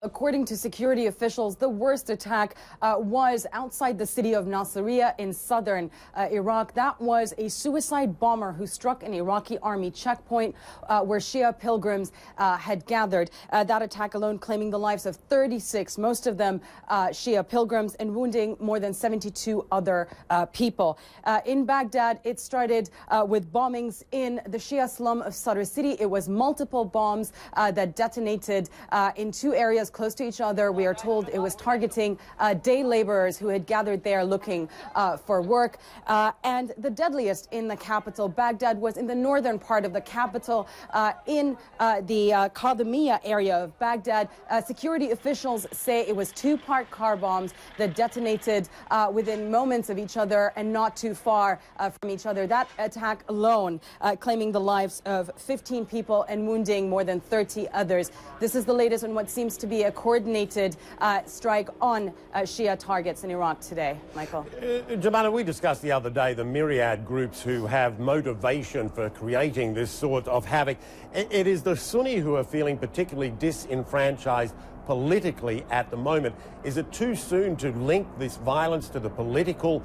According to security officials, the worst attack was outside the city of Nasiriyah in southern Iraq. That was a suicide bomber who struck an Iraqi army checkpoint where Shia pilgrims had gathered. That attack alone claiming the lives of 36, most of them Shia pilgrims, and wounding more than 72 other people. In Baghdad, it started with bombings in the Shia slum of Sadr City. It was multiple bombs that detonated in two areas close to each other. We are told it was targeting day laborers who had gathered there looking for work. And the deadliest in the capital, Baghdad, was in the northern part of the capital, in the Kadhimiya area of Baghdad. Security officials say it was two parked car bombs that detonated within moments of each other and not too far from each other. That attack alone claiming the lives of 15 people and wounding more than 30 others. This is the latest on what seems to be a coordinated strike on Shia targets in Iraq today. Michael. Jomana, we discussed the other day the myriad groups who have motivation for creating this sort of havoc. It is the Sunni who are feeling particularly disenfranchised politically at the moment. Is it too soon to link this violence to the political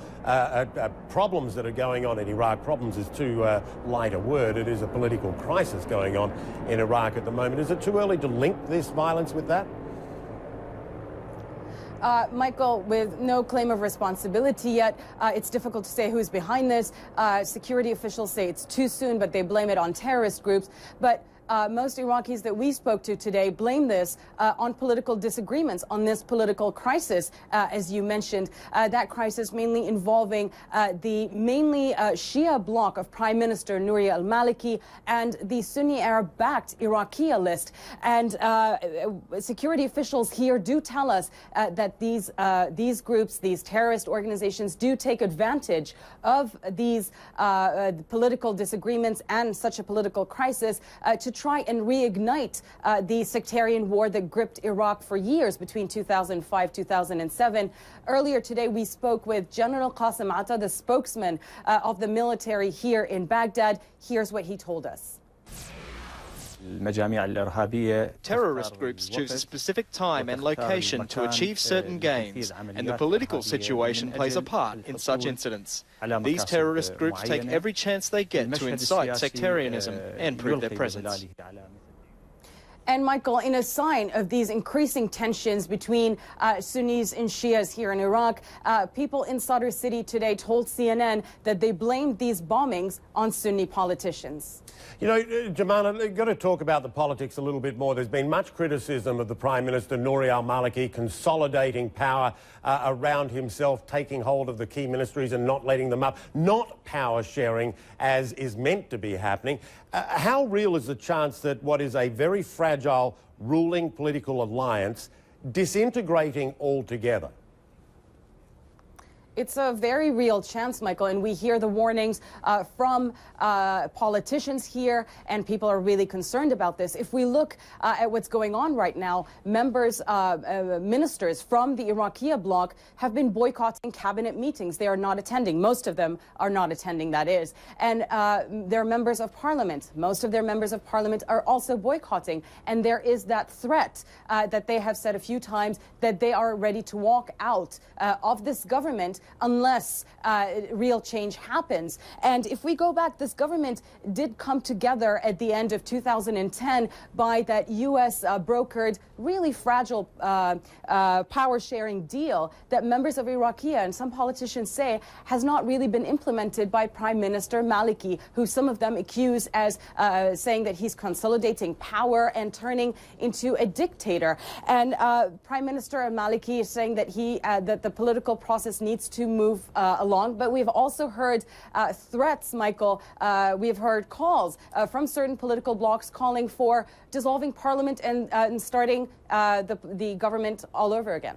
problems that are going on in Iraq? Problems is too light a word. It is a political crisis going on in Iraq at the moment. Is it too early to link this violence with that? Michael, with no claim of responsibility yet, it's difficult to say who's behind this. Security officials say it's too soon, but they blame it on terrorist groups. But most Iraqis that we spoke to today blame this on political disagreements, on this political crisis, as you mentioned. That crisis mainly involving the mainly Shia bloc of Prime Minister Nouri al-Maliki and the Sunni Arab-backed Iraqi list. And security officials here do tell us that these groups, these terrorist organizations, do take advantage of these political disagreements and such a political crisis to try and reignite the sectarian war that gripped Iraq for years between 2005-2007. Earlier today, we spoke with General Qasim Atta, the spokesman of the military here in Baghdad. Here's what he told us. Terrorist groups choose a specific time and location to achieve certain gains, and the political situation plays a part in such incidents. These terrorist groups take every chance they get to incite sectarianism and prove their presence. And Michael, in a sign of these increasing tensions between Sunnis and Shias here in Iraq, people in Sadr City today told CNN that they blamed these bombings on Sunni politicians. You know, Jomana, I've got to talk about the politics a little bit more. There's been much criticism of the Prime Minister, Nouri al-Maliki, consolidating power around himself, taking hold of the key ministries and not letting them up, not power sharing as is meant to be happening. How real is the chance that what is a very fragile ruling political alliance disintegrating altogether? It's a very real chance, Michael, and we hear the warnings from politicians here, and people are really concerned about this. If we look at what's going on right now, ministers from the Iraqi bloc have been boycotting cabinet meetings. They are not attending. Most of them are not attending, that is. And they're members of parliament. Most of their members of parliament are also boycotting. And there is that threat that they have said a few times that they are ready to walk out of this government unless real change happens. And if we go back, this government did come together at the end of 2010 by that U.S. brokered, really fragile power-sharing deal that members of Iraqia and some politicians say has not really been implemented by Prime Minister Maliki, who some of them accuse as saying that he's consolidating power and turning into a dictator. And Prime Minister Maliki is saying that that the political process needs to move along. But we've also heard threats, Michael. We've heard calls from certain political blocs calling for dissolving parliament and starting the government all over again.